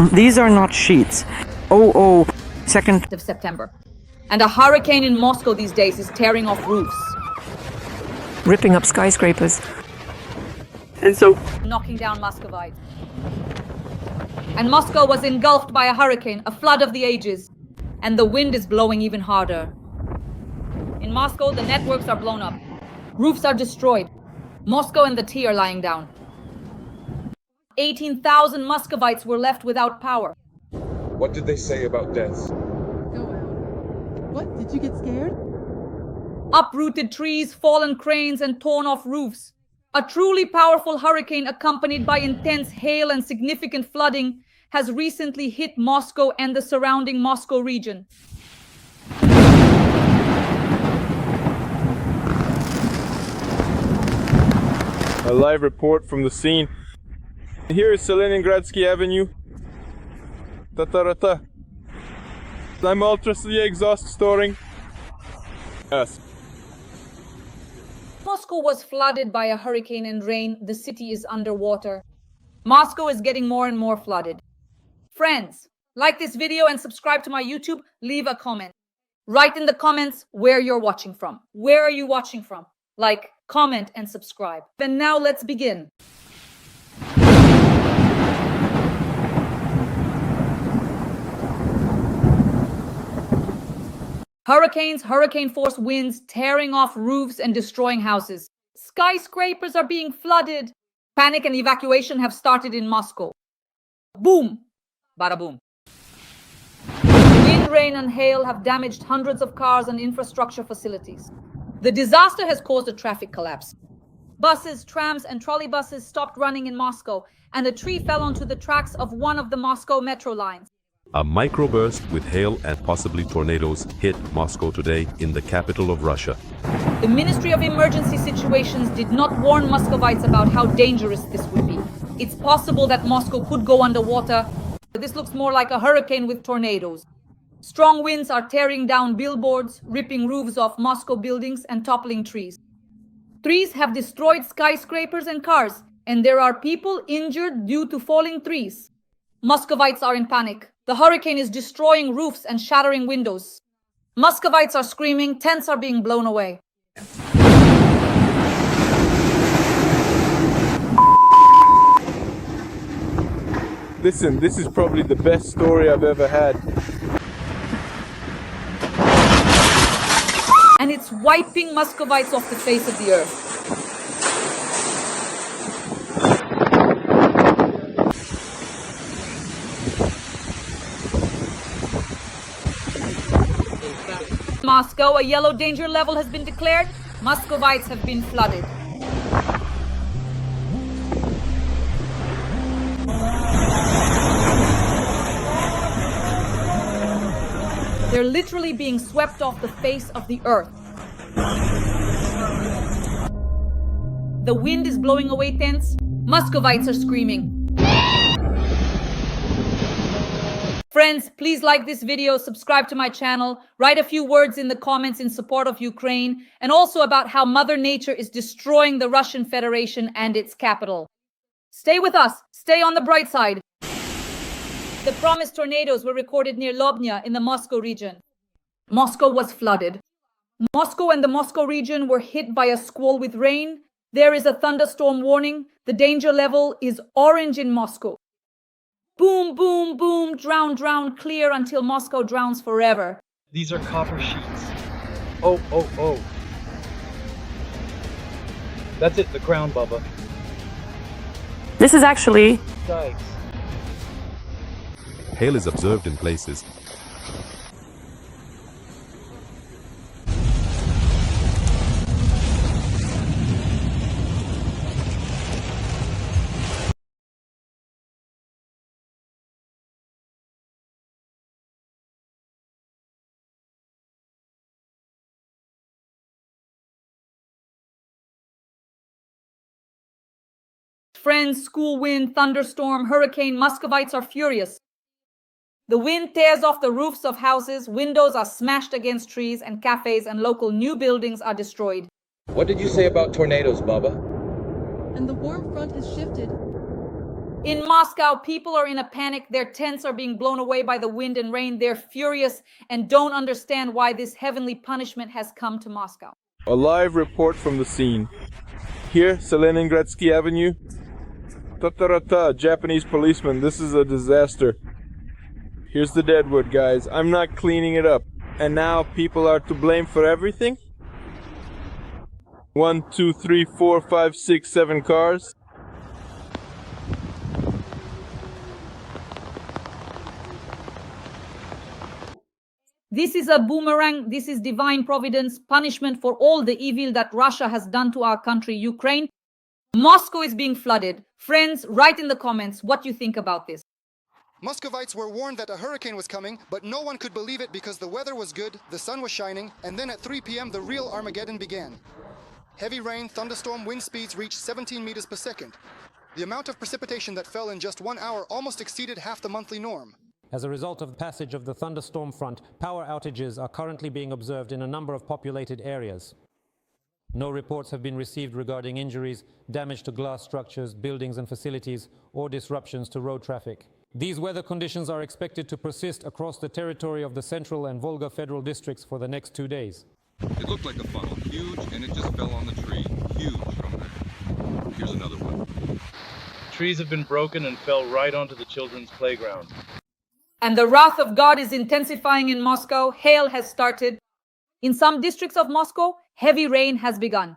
These are not sheets. Oh, 2nd of September. And a hurricane in Moscow these days is tearing off roofs. Ripping up skyscrapers. And so, Knocking down Muscovites. And Moscow was engulfed by a hurricane, a flood of the ages. And the wind is blowing even harder. In Moscow, the networks are blown up. Roofs are destroyed. Moscow and the T are lying down. 18,000 Muscovites were left without power. What did they say about deaths? What? Did you get scared? Uprooted trees, fallen cranes, and torn off roofs. A truly powerful hurricane accompanied by intense hail and significant flooding has recently hit Moscow and the surrounding Moscow region. A live report from the scene. Here is Leningradsky Avenue. Ta-ta-ra-ta. I'm ultra-sea exhaust storing. Yes. Moscow was flooded by a hurricane and rain. The city is underwater. Moscow is getting more and more flooded. Friends, like this video and subscribe to my YouTube. Leave a comment. Write in the comments where you're watching from. Where are you watching from? Like, comment, and subscribe. And now let's begin. Hurricanes, hurricane-force winds tearing off roofs and destroying houses. Skyscrapers are being flooded. Panic and evacuation have started in Moscow. Boom! Bada boom. Wind, rain, and hail have damaged hundreds of cars and infrastructure facilities. The disaster has caused a traffic collapse. Buses, trams, and trolleybuses stopped running in Moscow, and a tree fell onto the tracks of one of the Moscow metro lines. A microburst with hail and possibly tornadoes hit Moscow today in the capital of Russia. The Ministry of Emergency Situations did not warn Muscovites about how dangerous this would be. It's possible that Moscow could go underwater. This looks more like a hurricane with tornadoes. Strong winds are tearing down billboards, ripping roofs off Moscow buildings, and toppling trees. Trees have destroyed skyscrapers and cars, and there are people injured due to falling trees. Muscovites are in panic. The hurricane is destroying roofs and shattering windows. Muscovites are screaming, tents are being blown away. Listen, this is probably the best story I've ever had. And it's wiping Muscovites off the face of the earth. Moscow, a yellow danger level has been declared. Muscovites have been flooded. They're literally being swept off the face of the earth. The wind is blowing away tents. Muscovites are screaming. Friends, please like this video, subscribe to my channel, write a few words in the comments in support of Ukraine, and also about how Mother Nature is destroying the Russian Federation and its capital. Stay with us. Stay on the bright side. The promised tornadoes were recorded near Lobnya in the Moscow region. Moscow was flooded. Moscow and the Moscow region were hit by a squall with rain. There is a thunderstorm warning. The danger level is orange in Moscow. Boom, boom, boom, drown, drown, clear until Moscow drowns forever. These are copper sheets. Oh. That's it, the ground, Bubba. This is actually... Yikes. Hail is observed in places. Friends, school wind, thunderstorm, hurricane, Muscovites are furious. The wind tears off the roofs of houses, windows are smashed against trees, and cafes and local new buildings are destroyed. What did you say about tornadoes, Baba? And the warm front has shifted. In Moscow, people are in a panic. Their tents are being blown away by the wind and rain. They're furious and don't understand why this heavenly punishment has come to Moscow. A live report from the scene. Here, Leningradsky Avenue. Tatarata, Japanese policeman. This is a disaster. Here's the deadwood, guys. I'm not cleaning it up. And now people are to blame for everything? 1, 2, 3, 4, 5, 6, 7 cars. This is a boomerang. This is divine providence, punishment for all the evil that Russia has done to our country, Ukraine. Moscow is being flooded. Friends, write in the comments what you think about this. Muscovites were warned that a hurricane was coming, but no one could believe it because the weather was good, the sun was shining, and then at 3 p.m. the real Armageddon began. Heavy rain, thunderstorm, wind speeds reached 17 meters per second. The amount of precipitation that fell in just 1 hour almost exceeded half the monthly norm. As a result of the passage of the thunderstorm front, power outages are currently being observed in a number of populated areas. No reports have been received regarding injuries, damage to glass structures, buildings and facilities, or disruptions to road traffic. These weather conditions are expected to persist across the territory of the Central and Volga federal districts for the next 2 days. It looked like a funnel, huge, and it just fell on the tree. Huge from there. Here's another one. Trees have been broken and fell right onto the children's playground. And the wrath of God is intensifying in Moscow. Hail has started. In some districts of Moscow, heavy rain has begun.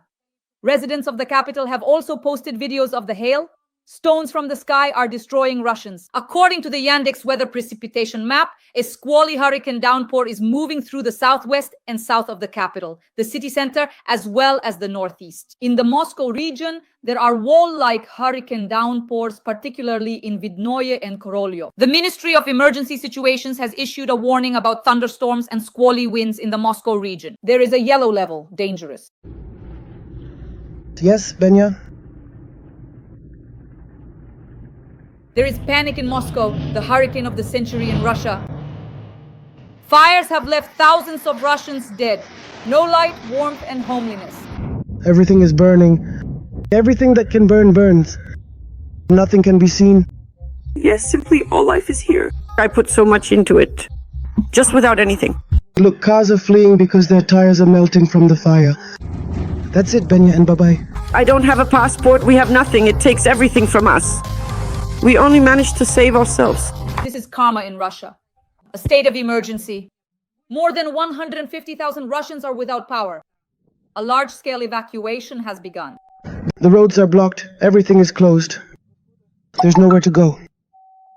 Residents of the capital have also posted videos of the hail. Stones from the sky are destroying Russians. According to the Yandex weather precipitation map, a squally hurricane downpour is moving through the southwest and south of the capital, the city center, as well as the northeast. In the Moscow region, there are wall-like hurricane downpours, particularly in Vidnoye and Korolyo. The Ministry of Emergency Situations has issued a warning about thunderstorms and squally winds in the Moscow region. There is a yellow level, dangerous. Yes, Benya? There is panic in Moscow, the hurricane of the century in Russia. Fires have left thousands of Russians dead. No light, warmth, and homeliness. Everything is burning. Everything that can burn burns. Nothing can be seen. Yes, simply all life is here. I put so much into it, just without anything. Look, cars are fleeing because their tires are melting from the fire. That's it, Benya, and bye-bye. I don't have a passport, we have nothing. It takes everything from us. We only managed to save ourselves. This is karma in Russia. A state of emergency. More than 150,000 Russians are without power. A large-scale evacuation has begun. The roads are blocked. Everything is closed. There's nowhere to go.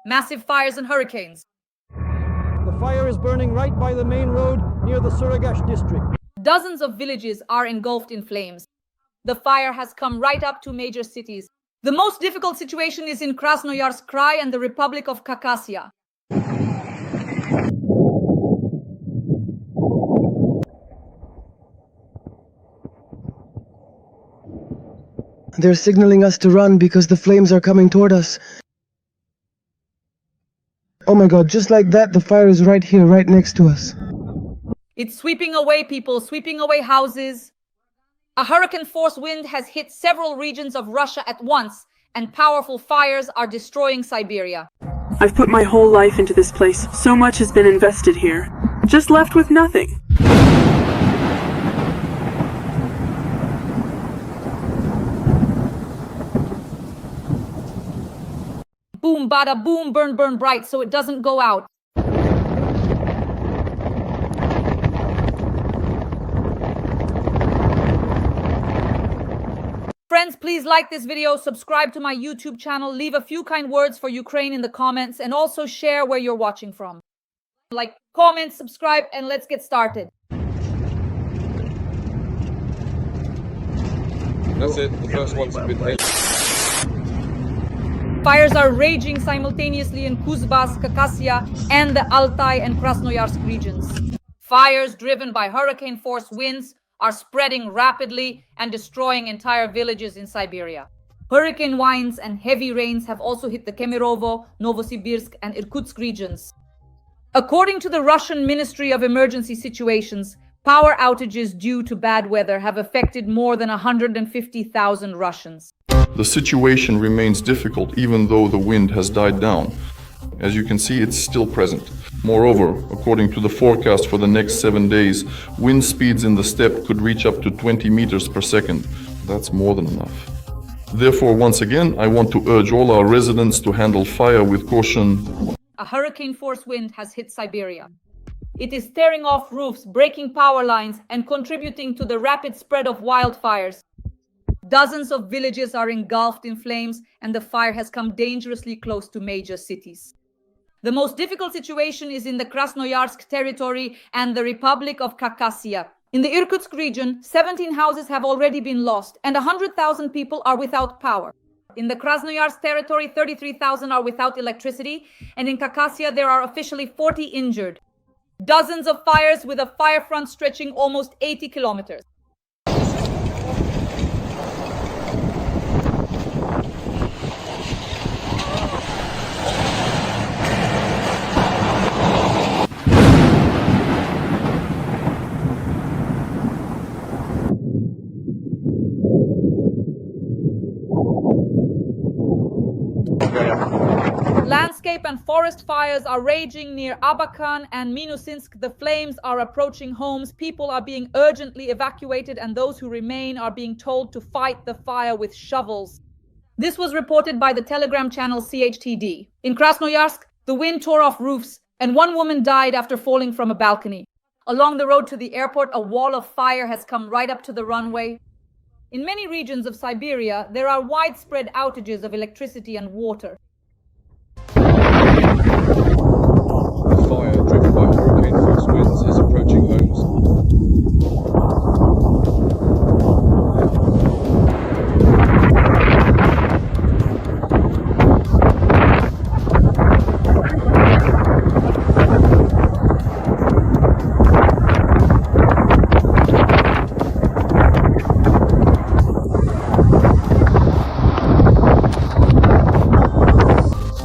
Massive fires and hurricanes. The fire is burning right by the main road near the Suragash district. Dozens of villages are engulfed in flames. The fire has come right up to major cities. The most difficult situation is in Krasnoyarsk Krai and the Republic of Khakassia. They're signaling us to run because the flames are coming toward us. Oh my god, just like that, the fire is right here, right next to us. It's sweeping away people, sweeping away houses. A hurricane-force wind has hit several regions of Russia at once, and powerful fires are destroying Siberia. I've put my whole life into this place. So much has been invested here. Just left with nothing. Boom, bada, boom, burn, burn bright, so it doesn't go out. Friends, please like this video, subscribe to my YouTube channel, leave a few kind words for Ukraine in the comments, and also share where you're watching from. Like, comment, subscribe, and let's get started. That's it, the first one's been hit. Fires are raging simultaneously in Kuzbas, Khakassia, and the Altai and Krasnoyarsk regions. Fires driven by hurricane-force winds are spreading rapidly and destroying entire villages in Siberia. Hurricane winds and heavy rains have also hit the Kemerovo, Novosibirsk, and Irkutsk regions. According to the Russian Ministry of Emergency Situations, power outages due to bad weather have affected more than 150,000 Russians. The situation remains difficult even though the wind has died down. As you can see, it's still present. Moreover, according to the forecast for the next 7 days, wind speeds in the steppe could reach up to 20 meters per second. That's more than enough. Therefore, once again, I want to urge all our residents to handle fire with caution. A hurricane-force wind has hit Siberia. It is tearing off roofs, breaking power lines, and contributing to the rapid spread of wildfires. Dozens of villages are engulfed in flames, and the fire has come dangerously close to major cities. The most difficult situation is in the Krasnoyarsk territory and the Republic of Khakassia. In the Irkutsk region, 17 houses have already been lost, and 100,000 people are without power. In the Krasnoyarsk territory, 33,000 are without electricity, and in Khakassia there are officially 40 injured. Dozens of fires with a fire front stretching almost 80 kilometers. Landscape and forest fires are raging near Abakan and Minusinsk. The flames are approaching homes. People are being urgently evacuated, and those who remain are being told to fight the fire with shovels. This was reported by the Telegram channel CHTD. In Krasnoyarsk, the wind tore off roofs, and one woman died after falling from a balcony. Along the road to the airport, a wall of fire has come right up to the runway. In many regions of Siberia, there are widespread outages of electricity and water. Fire driven by hurricane-force winds is approaching homes.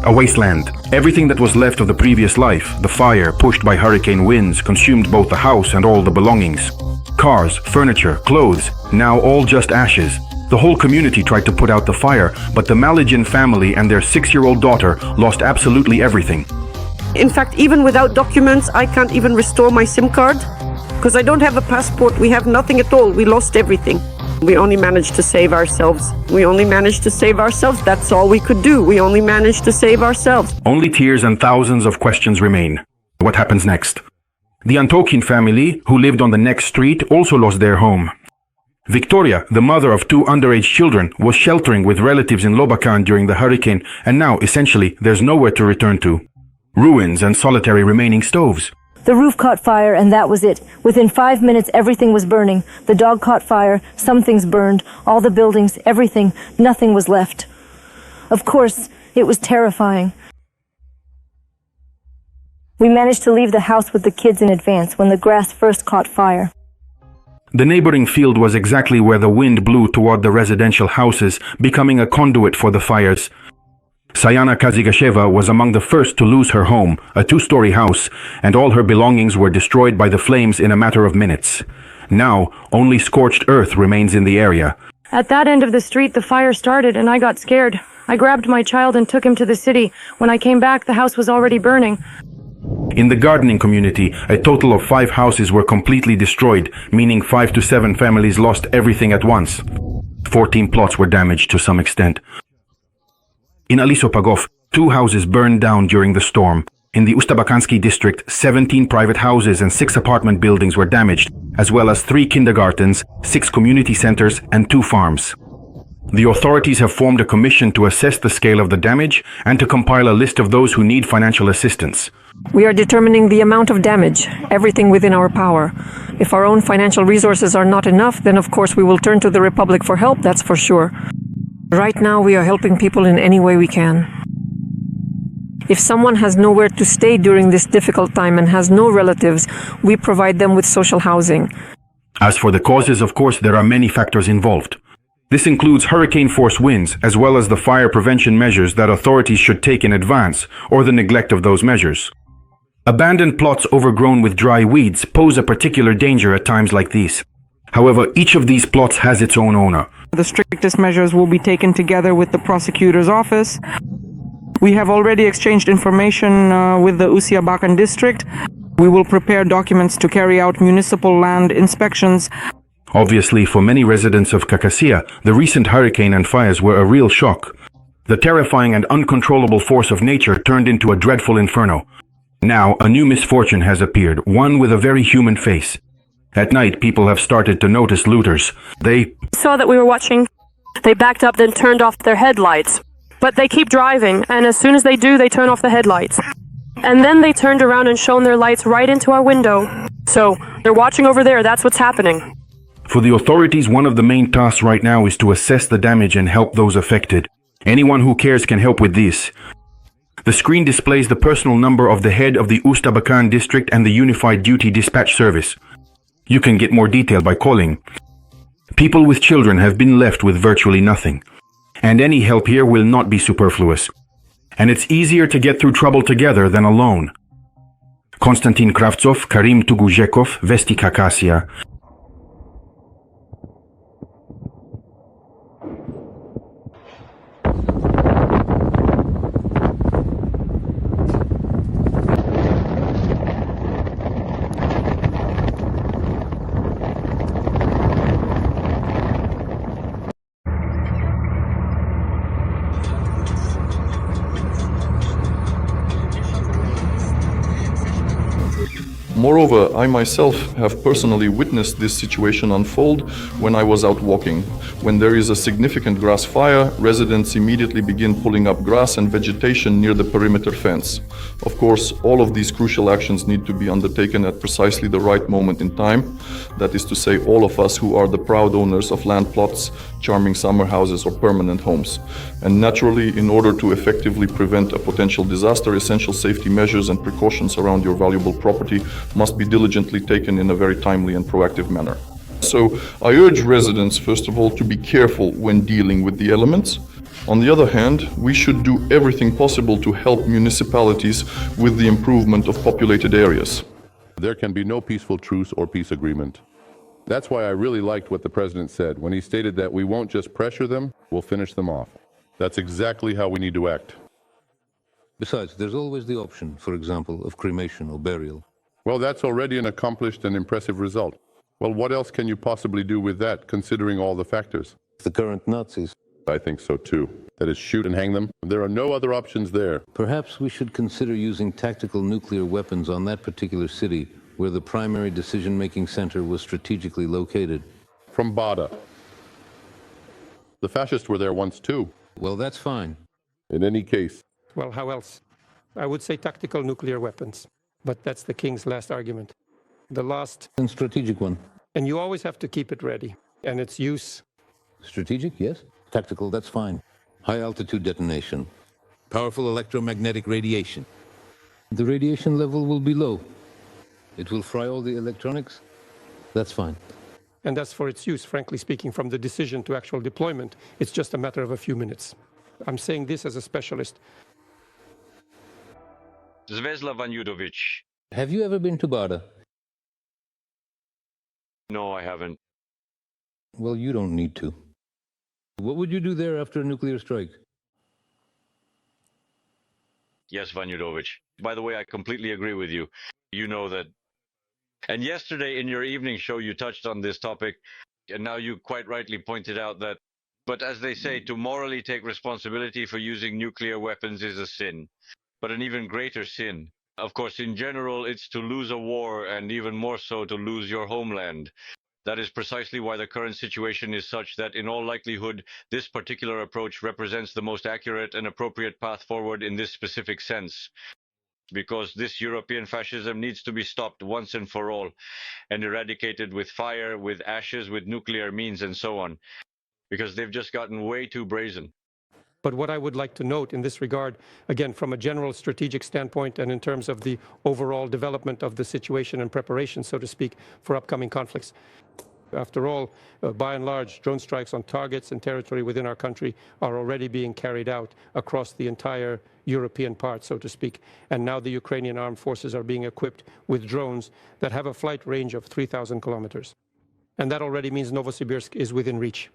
A wasteland. Everything that was left of the previous life, the fire pushed by hurricane winds, consumed both the house and all the belongings. Cars, furniture, clothes, now all just ashes. The whole community tried to put out the fire, but the Malygin family and their 6-year-old daughter lost absolutely everything. In fact, even without documents, I can't even restore my SIM card. Because I don't have a passport, we have nothing at all. We lost everything. We only managed to save ourselves. We only managed to save ourselves. That's all we could do. We only managed to save ourselves. Only tears and thousands of questions remain. What happens next? The Antokin family, who lived on the next street, also lost their home. Victoria, the mother of 2 underage children, was sheltering with relatives in Lobakan during the hurricane, and now, essentially, there's nowhere to return to. Ruins and solitary remaining stoves. The roof caught fire, and that was it. Within 5 minutes, everything was burning. The dog caught fire, some things burned, all the buildings, everything, nothing was left. Of course, it was terrifying. We managed to leave the house with the kids in advance when the grass first caught fire. The neighboring field was exactly where the wind blew toward the residential houses, becoming a conduit for the fires. Sayana Kazigasheva was among the first to lose her home, a 2-story house, and all her belongings were destroyed by the flames in a matter of minutes. Now, only scorched earth remains in the area. At that end of the street, the fire started, and I got scared. I grabbed my child and took him to the city. When I came back, the house was already burning. In the gardening community, a total of 5 houses were completely destroyed, meaning 5 to 7 families lost everything at once. 14 plots were damaged to some extent. In Alisopagov, 2 houses burned down during the storm. In the Ustabakansky district, 17 private houses and 6 apartment buildings were damaged, as well as 3 kindergartens, 6 community centers, and 2 farms. The authorities have formed a commission to assess the scale of the damage and to compile a list of those who need financial assistance. We are determining the amount of damage, everything within our power. If our own financial resources are not enough, then of course we will turn to the Republic for help, that's for sure. Right now we are helping people in any way we can. If someone has nowhere to stay during this difficult time and has no relatives, we provide them with social housing. As for the causes, of course, there are many factors involved. This includes hurricane-force winds, as well as the fire prevention measures that authorities should take in advance, or the neglect of those measures. Abandoned plots overgrown with dry weeds pose a particular danger at times like these. However, each of these plots has its own owner. The strictest measures will be taken together with the prosecutor's office. We have already exchanged information with the Usiabakan district. We will prepare documents to carry out municipal land inspections. Obviously, for many residents of Kakasia, the recent hurricane and fires were a real shock. The terrifying and uncontrollable force of nature turned into a dreadful inferno. Now, a new misfortune has appeared, one with a very human face. At night, people have started to notice looters. They saw that we were watching. They backed up, then turned off their headlights. But they keep driving, and as soon as they do, they turn off the headlights. And then they turned around and shone their lights right into our window. So, they're watching over there, that's what's happening. For the authorities, one of the main tasks right now is to assess the damage and help those affected. Anyone who cares can help with this. The screen displays the personal number of the head of the Ustabakan district and the Unified Duty Dispatch Service. You can get more detail by calling. People with children have been left with virtually nothing. And any help here will not be superfluous. And it's easier to get through trouble together than alone. Konstantin Kravtsov, Karim Tuguzhekov, Vesti Kakasia. Moreover, I myself have personally witnessed this situation unfold when I was out walking. When there is a significant grass fire, residents immediately begin pulling up grass and vegetation near the perimeter fence. Of course, all of these crucial actions need to be undertaken at precisely the right moment in time. That is to say, all of us who are the proud owners of land plots, charming summer houses or permanent homes. And naturally, in order to effectively prevent a potential disaster, essential safety measures and precautions around your valuable property must be diligently taken in a very timely and proactive manner. So I urge residents, first of all, to be careful when dealing with the elements. On the other hand, we should do everything possible to help municipalities with the improvement of populated areas. There can be no peaceful truce or peace agreement. That's why I really liked what the president said when he stated that we won't just pressure them, we'll finish them off. That's exactly how we need to act. Besides, there's always the option, for example, of cremation or burial. Well, that's already an accomplished and impressive result. Well, what else can you possibly do with that, considering all the factors? The current Nazis. I think so too. That is, shoot and hang them. There are no other options there. Perhaps we should consider using tactical nuclear weapons on that particular city where the primary decision-making center was strategically located. From Bada. The fascists were there once too. Well, that's fine. In any case. Well, how else? I would say tactical nuclear weapons. But that's the king's last argument. The last and strategic one. And you always have to keep it ready. And its use. Strategic, yes. Tactical, that's fine. High altitude detonation. Powerful electromagnetic radiation. The radiation level will be low. It will fry all the electronics. That's fine. And as for its use, frankly speaking, from the decision to actual deployment, it's just a matter of a few minutes. I'm saying this as a specialist. Zvezda Vanyudovich. Have you ever been to Bada? No, I haven't. Well, you don't need to. What would you do there after a nuclear strike? Yes, Vanyudovich. By the way, I completely agree with you. You know that. And yesterday in your evening show, you touched on this topic, and now you quite rightly pointed out that, but as they say, to morally take responsibility for using nuclear weapons is a sin. But an even greater sin. Of course, in general, it's to lose a war, and even more so to lose your homeland. That is precisely why the current situation is such that, in all likelihood, this particular approach represents the most accurate and appropriate path forward in this specific sense. Because this European fascism needs to be stopped once and for all, and eradicated with fire, with ashes, with nuclear means, and so on. Because they've just gotten way too brazen. But what I would like to note in this regard, again, from a general strategic standpoint and in terms of the overall development of the situation and preparation, so to speak, for upcoming conflicts. After all, by and large, drone strikes on targets and territory within our country are already being carried out across the entire European part, so to speak. And now the Ukrainian armed forces are being equipped with drones that have a flight range of 3,000 kilometers. And that already means Novosibirsk is within reach.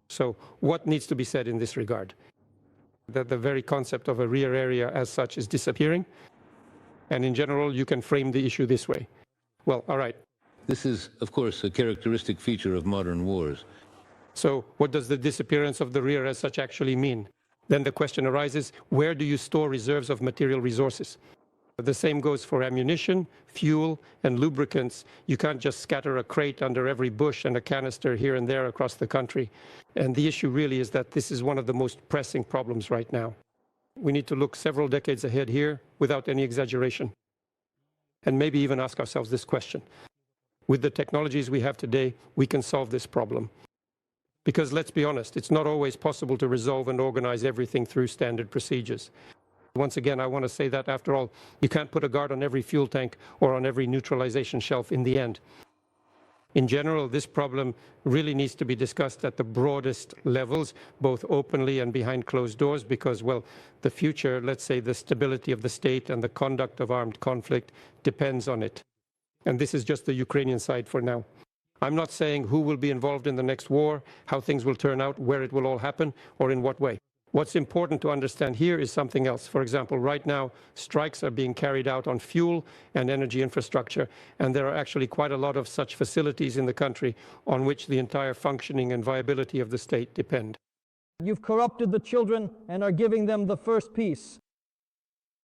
So what needs to be said in this regard? That the very concept of a rear area as such is disappearing. And in general, you can frame the issue this way. Well, all right. This is, of course, a characteristic feature of modern wars. So what does the disappearance of the rear as such actually mean? Then the question arises, where do you store reserves of material resources? The same goes for ammunition, fuel, and lubricants. You can't just scatter a crate under every bush and a canister here and there across the country. And the issue really is that this is one of the most pressing problems right now. We need to look several decades ahead here without any exaggeration. And maybe even ask ourselves this question. With the technologies we have today, we can solve this problem. Because let's be honest, it's not always possible to resolve and organize everything through standard procedures. Once again, I want to say that, after all, you can't put a guard on every fuel tank or on every neutralization shelf in the end. In general, this problem really needs to be discussed at the broadest levels, both openly and behind closed doors, because, well, the future, let's say the stability of the state and the conduct of armed conflict depends on it. And this is just the Ukrainian side for now. I'm not saying who will be involved in the next war, how things will turn out, where it will all happen, or in what way. What's important to understand here is something else. For example, right now, strikes are being carried out on fuel and energy infrastructure, and there are actually quite a lot of such facilities in the country on which the entire functioning and viability of the state depend. You've corrupted the children and are giving them the first piece.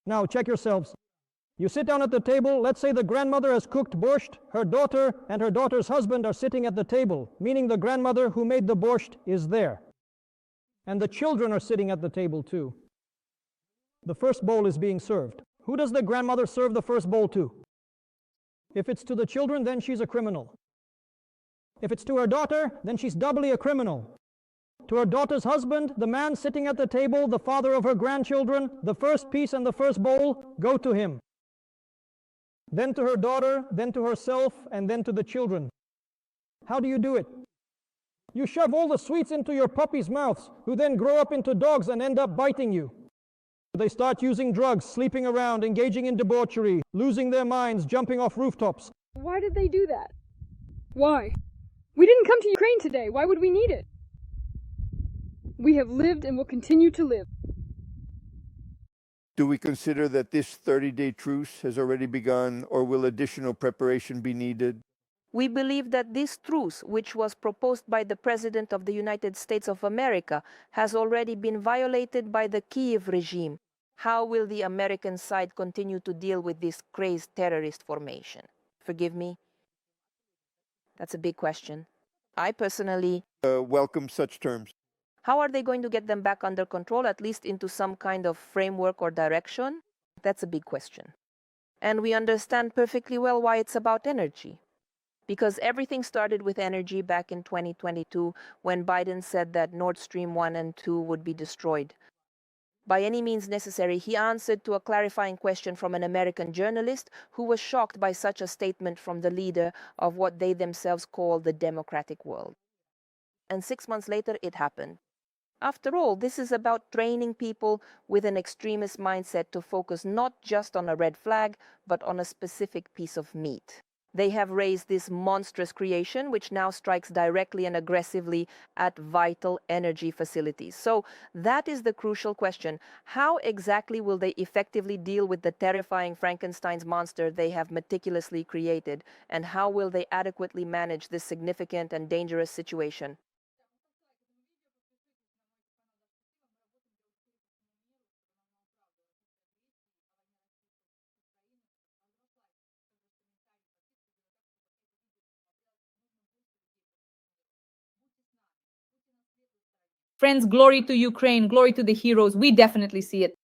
Now, check yourselves. You sit down at the table, let's say the grandmother has cooked borscht, her daughter and her daughter's husband are sitting at the table, meaning the grandmother who made the borscht is there. And the children are sitting at the table too. The first bowl is being served. Who does the grandmother serve the first bowl to? If it's to the children, then she's a criminal. If it's to her daughter, then she's doubly a criminal. To her daughter's husband, the man sitting at the table, the father of her grandchildren, the first piece and the first bowl go to him. Then to her daughter, then to herself, and then to the children. How do you do it? You shove all the sweets into your puppies' mouths, who then grow up into dogs and end up biting you. They start using drugs, sleeping around, engaging in debauchery, losing their minds, jumping off rooftops. Why did they do that? Why? We didn't come to Ukraine today. Why would we need it? We have lived and will continue to live. Do we consider that this 30-day truce has already begun, or will additional preparation be needed? We believe that this truce, which was proposed by the President of the United States of America, has already been violated by the Kyiv regime. How will the American side continue to deal with this crazed terrorist formation? Forgive me? That's a big question. I personally welcome such terms. How are they going to get them back under control, at least into some kind of framework or direction? That's a big question. And we understand perfectly well why it's about energy. Because everything started with energy back in 2022 when Biden said that Nord Stream 1 and 2 would be destroyed. By any means necessary, he answered to a clarifying question from an American journalist who was shocked by such a statement from the leader of what they themselves call the democratic world. And 6 months later, it happened. After all, this is about training people with an extremist mindset to focus not just on a red flag, but on a specific piece of meat. They have raised this monstrous creation, which now strikes directly and aggressively at vital energy facilities. So that is the crucial question. How exactly will they effectively deal with the terrifying Frankenstein's monster they have meticulously created? And how will they adequately manage this significant and dangerous situation? Friends, glory to Ukraine, glory to the heroes. We definitely see it.